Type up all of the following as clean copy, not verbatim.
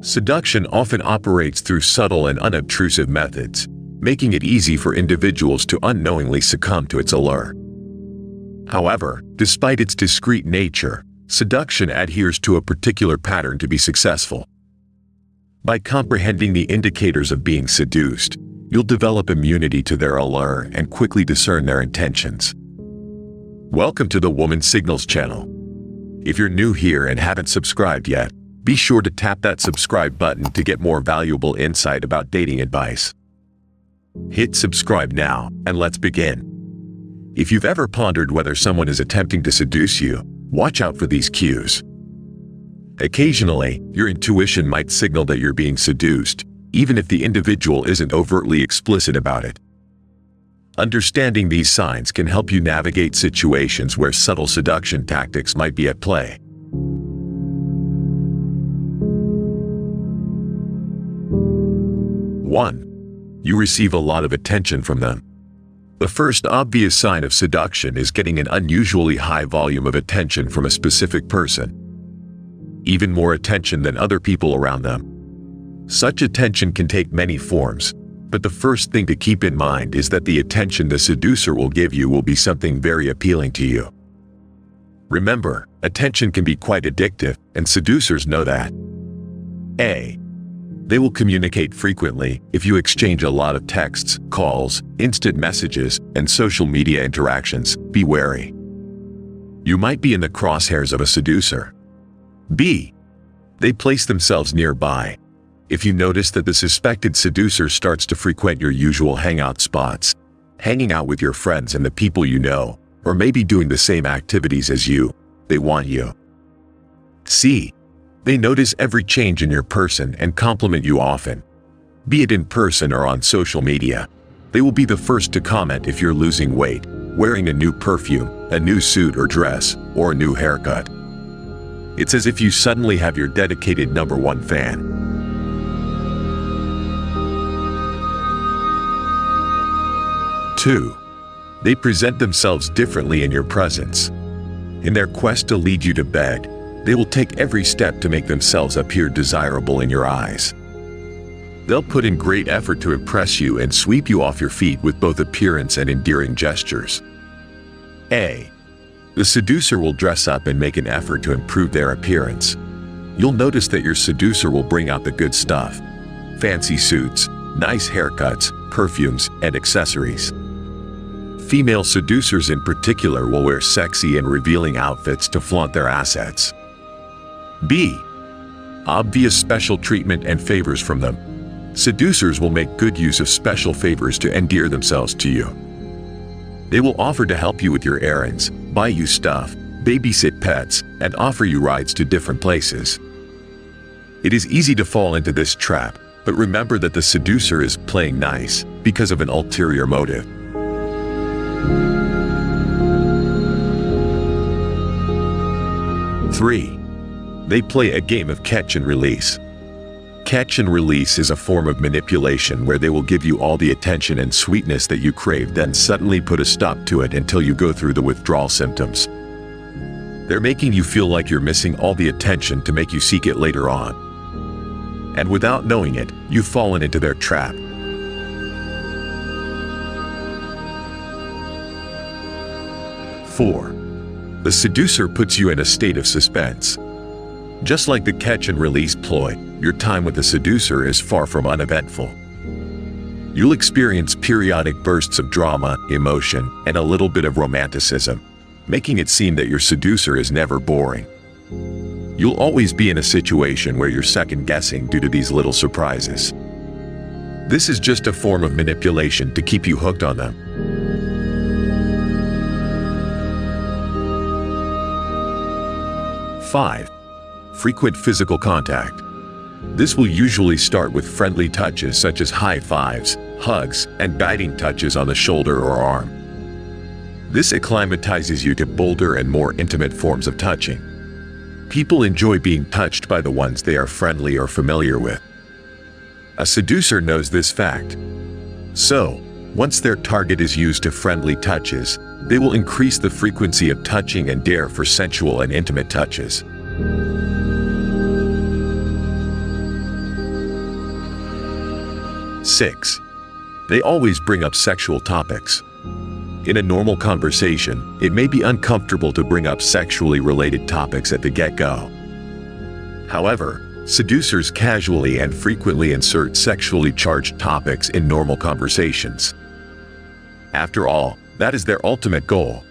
Seduction often operates through subtle and unobtrusive methods, making it easy for individuals to unknowingly succumb to its allure. However, despite its discreet nature, seduction adheres to a particular pattern to be successful. By comprehending the indicators of being seduced, you'll develop immunity to their allure and quickly discern their intentions. Welcome to the Woman Signals channel. If you're new here and haven't subscribed yet, be sure to tap that subscribe button to get more valuable insight about dating advice. Hit subscribe now, and let's begin. If you've ever pondered whether someone is attempting to seduce you, watch out for these cues. Occasionally, your intuition might signal that you're being seduced, even if the individual isn't overtly explicit about it. Understanding these signs can help you navigate situations where subtle seduction tactics might be at play. 1. You receive a lot of attention from them. The first obvious sign of seduction is getting an unusually high volume of attention from a specific person. Even more attention than other people around them. Such attention can take many forms, but the first thing to keep in mind is that the attention the seducer will give you will be something very appealing to you. Remember, attention can be quite addictive, and seducers know that. A. They will communicate frequently. If you exchange a lot of texts, calls, instant messages, and social media interactions, be wary. You might be in the crosshairs of a seducer. B. They place themselves nearby. If you notice that the suspected seducer starts to frequent your usual hangout spots, hanging out with your friends and the people you know, or maybe doing the same activities as you, they want you. C. They notice every change in your person and compliment you often. Be it in person or on social media. They will be the first to comment if you're losing weight, wearing a new perfume, a new suit or dress, or a new haircut. It's as if you suddenly have your dedicated #1 fan. 2. They present themselves differently in your presence. In their quest to lead you to bed, they will take every step to make themselves appear desirable in your eyes. They'll put in great effort to impress you and sweep you off your feet with both appearance and endearing gestures. A. The seducer will dress up and make an effort to improve their appearance. You'll notice that your seducer will bring out the good stuff. Fancy suits, nice haircuts, perfumes, and accessories. Female seducers in particular will wear sexy and revealing outfits to flaunt their assets. B. Obvious special treatment and favors from them. Seducers will make good use of special favors to endear themselves to you. They will offer to help you with your errands, buy you stuff, babysit pets, and offer you rides to different places. It is easy to fall into this trap, but remember that the seducer is playing nice because of an ulterior motive. 3. They play a game of catch and release. Catch and release is a form of manipulation where they will give you all the attention and sweetness that you crave, then suddenly put a stop to it until you go through the withdrawal symptoms. They're making you feel like you're missing all the attention to make you seek it later on. And without knowing it, you've fallen into their trap. 4. The seducer puts you in a state of suspense. Just like the catch and release ploy, your time with the seducer is far from uneventful. You'll experience periodic bursts of drama, emotion, and a little bit of romanticism, making it seem that your seducer is never boring. You'll always be in a situation where you're second-guessing due to these little surprises. This is just a form of manipulation to keep you hooked on them. 5. Frequent physical contact. This will usually start with friendly touches such as high fives, hugs, and guiding touches on the shoulder or arm. This acclimatizes you to bolder and more intimate forms of touching. People enjoy being touched by the ones they are friendly or familiar with. A seducer knows this fact. So, once their target is used to friendly touches, they will increase the frequency of touching and dare for sensual and intimate touches. 6. They always bring up sexual topics. In a normal conversation, it may be uncomfortable to bring up sexually related topics at the get-go. However, seducers casually and frequently insert sexually charged topics in normal conversations. After all, that is their ultimate goal.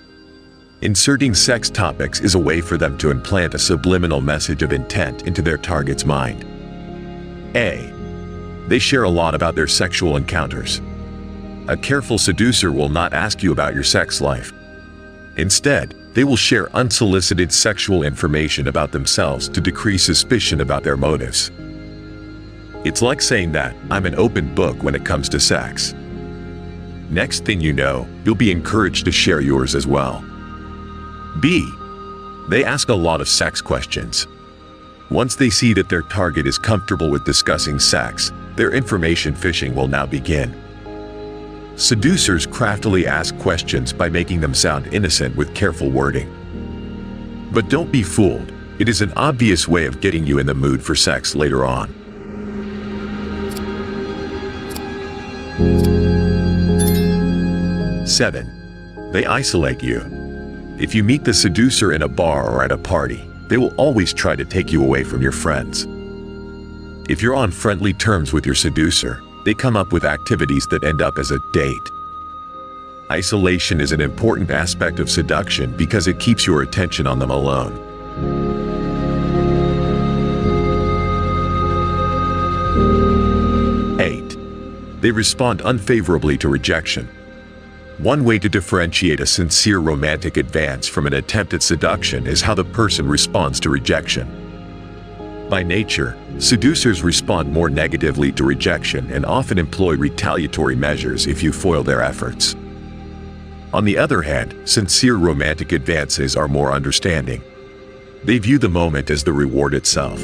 Inserting sex topics is a way for them to implant a subliminal message of intent into their target's mind. A. They share a lot about their sexual encounters. A careful seducer will not ask you about your sex life. Instead, they will share unsolicited sexual information about themselves to decrease suspicion about their motives. It's like saying that, "I'm an open book when it comes to sex." Next thing you know, you'll be encouraged to share yours as well. B. They ask a lot of sex questions. Once they see that their target is comfortable with discussing sex, their information fishing will now begin. Seducers craftily ask questions by making them sound innocent with careful wording. But don't be fooled, it is an obvious way of getting you in the mood for sex later on. 7. They isolate you. If you meet the seducer in a bar or at a party, they will always try to take you away from your friends. If you're on friendly terms with your seducer, they come up with activities that end up as a date. Isolation is an important aspect of seduction because it keeps your attention on them alone. 8. They respond unfavorably to rejection. One way to differentiate a sincere romantic advance from an attempt at seduction is how the person responds to rejection. By nature, seducers respond more negatively to rejection and often employ retaliatory measures if you foil their efforts. On the other hand, sincere romantic advances are more understanding. They view the moment as the reward itself.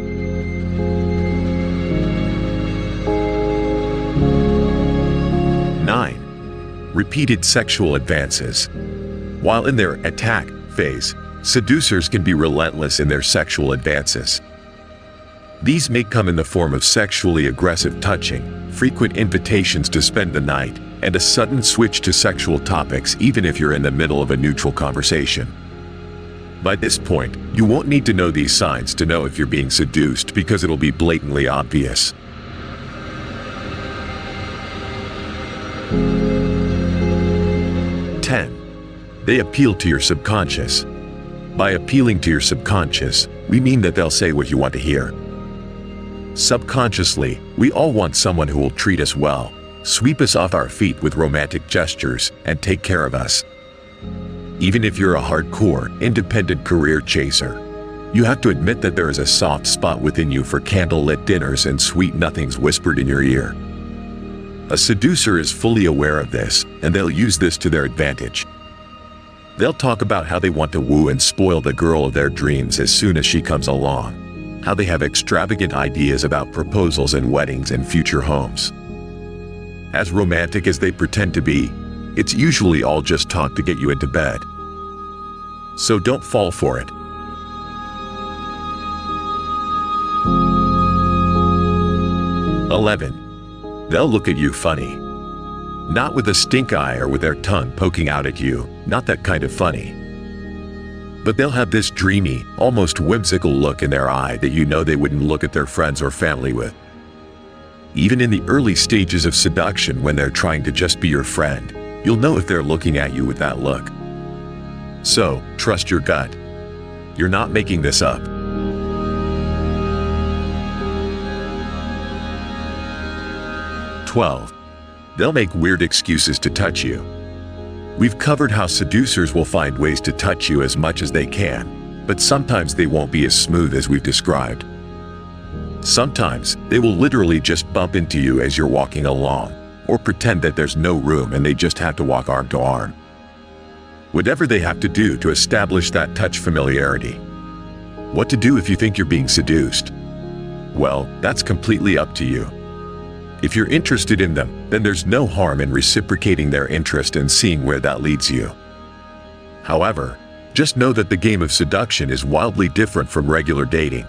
9. Repeated sexual advances. While in their attack phase, seducers can be relentless in their sexual advances. These may come in the form of sexually aggressive touching, frequent invitations to spend the night, and a sudden switch to sexual topics even if you're in the middle of a neutral conversation. By this point, you won't need to know these signs to know if you're being seduced because it'll be blatantly obvious. 10. They appeal to your subconscious. By appealing to your subconscious, we mean that they'll say what you want to hear. Subconsciously, we all want someone who will treat us well, sweep us off our feet with romantic gestures, and take care of us. Even if you're a hardcore, independent career chaser, you have to admit that there is a soft spot within you for candlelit dinners and sweet nothings whispered in your ear. A seducer is fully aware of this, and they'll use this to their advantage. They'll talk about how they want to woo and spoil the girl of their dreams as soon as she comes along, how they have extravagant ideas about proposals and weddings and future homes. As romantic as they pretend to be, it's usually all just talk to get you into bed. So don't fall for it. 11. They'll look at you funny. Not with a stink eye or with their tongue poking out at you, not that kind of funny. But they'll have this dreamy, almost whimsical look in their eye that you know they wouldn't look at their friends or family with. Even in the early stages of seduction when they're trying to just be your friend, you'll know if they're looking at you with that look. So, trust your gut. You're not making this up. 12. They'll make weird excuses to touch you. We've covered how seducers will find ways to touch you as much as they can, but sometimes they won't be as smooth as we've described. Sometimes, they will literally just bump into you as you're walking along, or pretend that there's no room and they just have to walk arm to arm. Whatever they have to do to establish that touch familiarity. What to do if you think you're being seduced? Well, that's completely up to you. If you're interested in them, then there's no harm in reciprocating their interest and seeing where that leads you. However, just know that the game of seduction is wildly different from regular dating.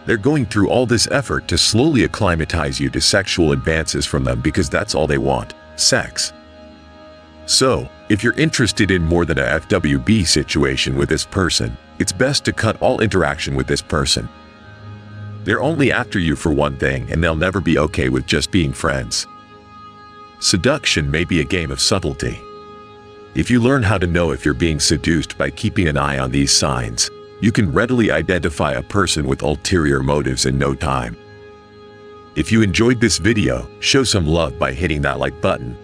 They're going through all this effort to slowly acclimatize you to sexual advances from them because that's all they want, sex. So, if you're interested in more than a FWB situation with this person, it's best to cut all interaction with this person. They're only after you for one thing, and they'll never be okay with just being friends. Seduction may be a game of subtlety. If you learn how to know if you're being seduced by keeping an eye on these signs, you can readily identify a person with ulterior motives in no time. If you enjoyed this video, show some love by hitting that like button.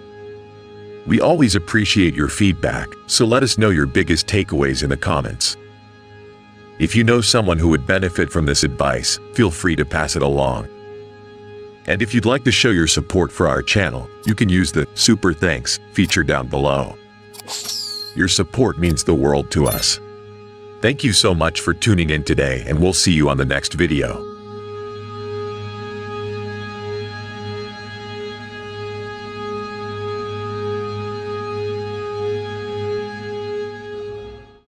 We always appreciate your feedback, so let us know your biggest takeaways in the comments. If you know someone who would benefit from this advice, feel free to pass it along. And if you'd like to show your support for our channel, you can use the Super Thanks feature down below. Your support means the world to us. Thank you so much for tuning in today, and we'll see you on the next video.